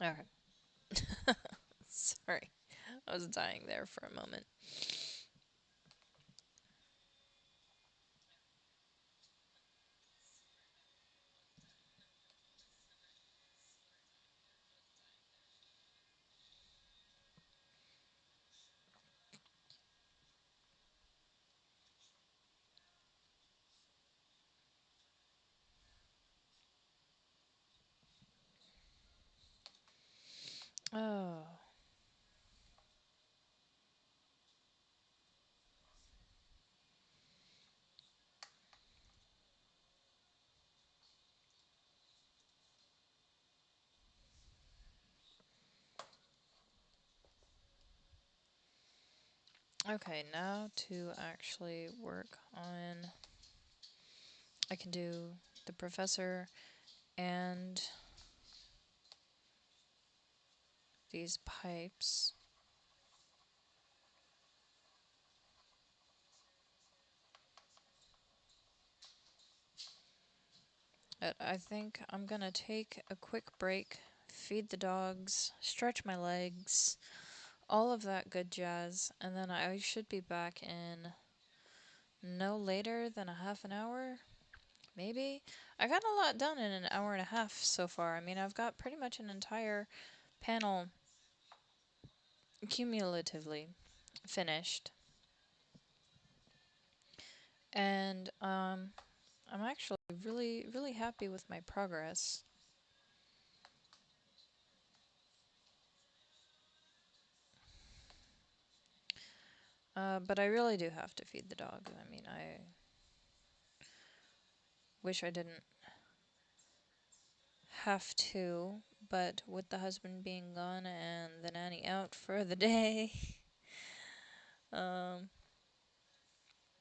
Okay. Sorry. I was dying there for a moment. Oh. Okay, now to actually work on. I can do the professor and these pipes. But I think I'm gonna take a quick break, feed the dogs, stretch my legs, all of that good jazz, and then I should be back in no later than a half an hour, maybe. I got a lot done in an hour and a half so far. I mean, I've got pretty much an entire panel cumulatively finished. And I'm actually really, really happy with my progress. But I really do have to feed the dogs. I mean, I wish I didn't have to, but with the husband being gone and the nanny out for the day, um,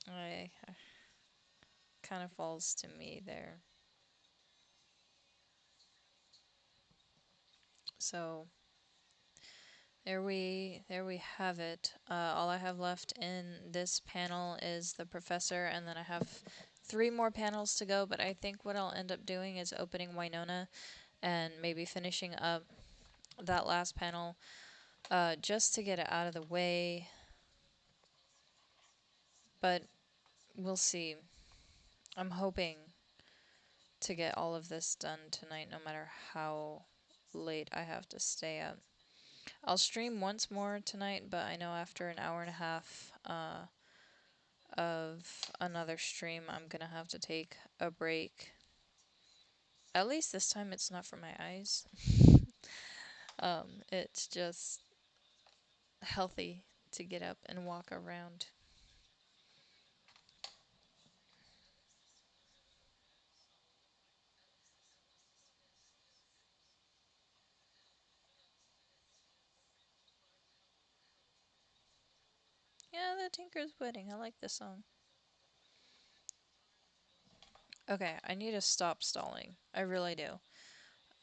I kind of falls to me there. So there we have it. All I have left in this panel is the professor, and then I have 3 more panels to go. But I think what I'll end up doing is opening Wynonna and maybe finishing up that last panel, just to get it out of the way. But we'll see. I'm hoping to get all of this done tonight, no matter how late I have to stay up. I'll stream once more tonight, but I know after an hour and a half of another stream, I'm gonna have to take a break. At least this time it's not for my eyes. It's just healthy to get up and walk around. Yeah, the Tinker's Wedding. I like this song. Okay, I need to stop stalling. I really do.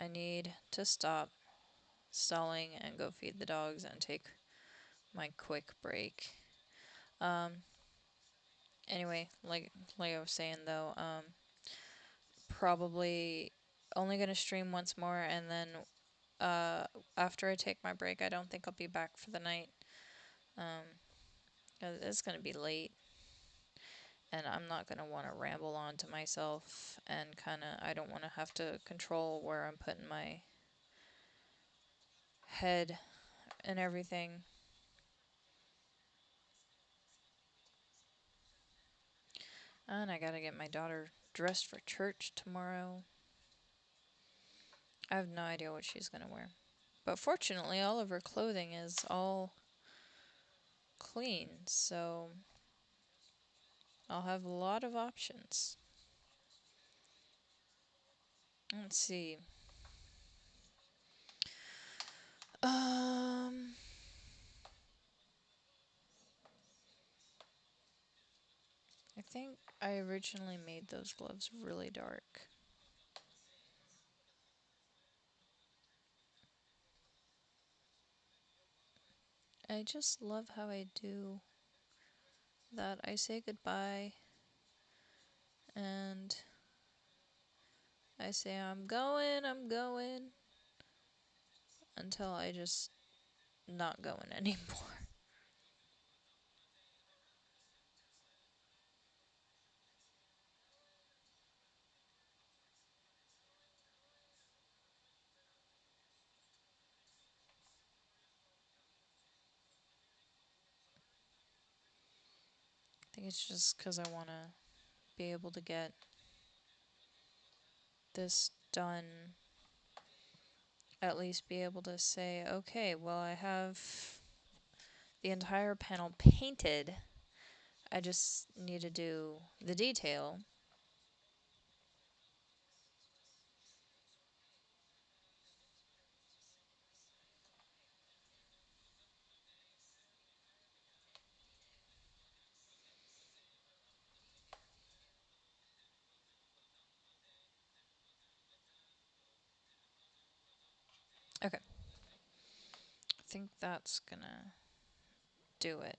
I need to stop stalling and go feed the dogs and take my quick break. Um, anyway, like I was saying though, probably only gonna stream once more, and then uh, after I take my break, I don't think I'll be back for the night. Um, 'Cause it's gonna be late, and I'm not gonna want to ramble on to myself, and kind of I don't want to have to control where I'm putting my head and everything. And I gotta get my daughter dressed for church tomorrow. I have no idea what she's gonna wear. But fortunately, all of her clothing is all clean, so I'll have a lot of options. Let's see. Um, I think I originally made those gloves really dark. I just love how I do that. I say goodbye and I say I'm going until I just not going anymore. I think it's just because I want to be able to get this done, at least be able to say, okay, well, I have the entire panel painted. I just need to do the detail. Okay, I think that's gonna do it.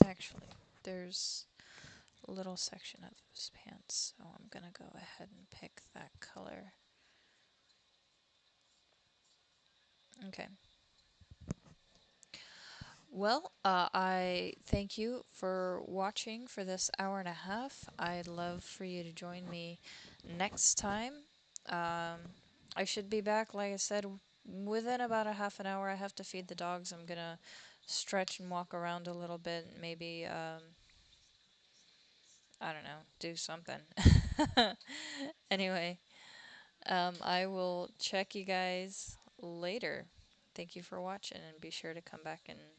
Actually, there's a little section of his pants, so I'm gonna go ahead and pick that color. Okay. Well, I thank you for watching for this hour and a half. I'd love for you to join me next time. Um, I should be back, like I said, within about a half an hour. I have to feed the dogs. I'm gonna stretch and walk around a little bit, maybe, I don't know, do something. Anyway, I will check you guys later. Thank you for watching, and be sure to come back and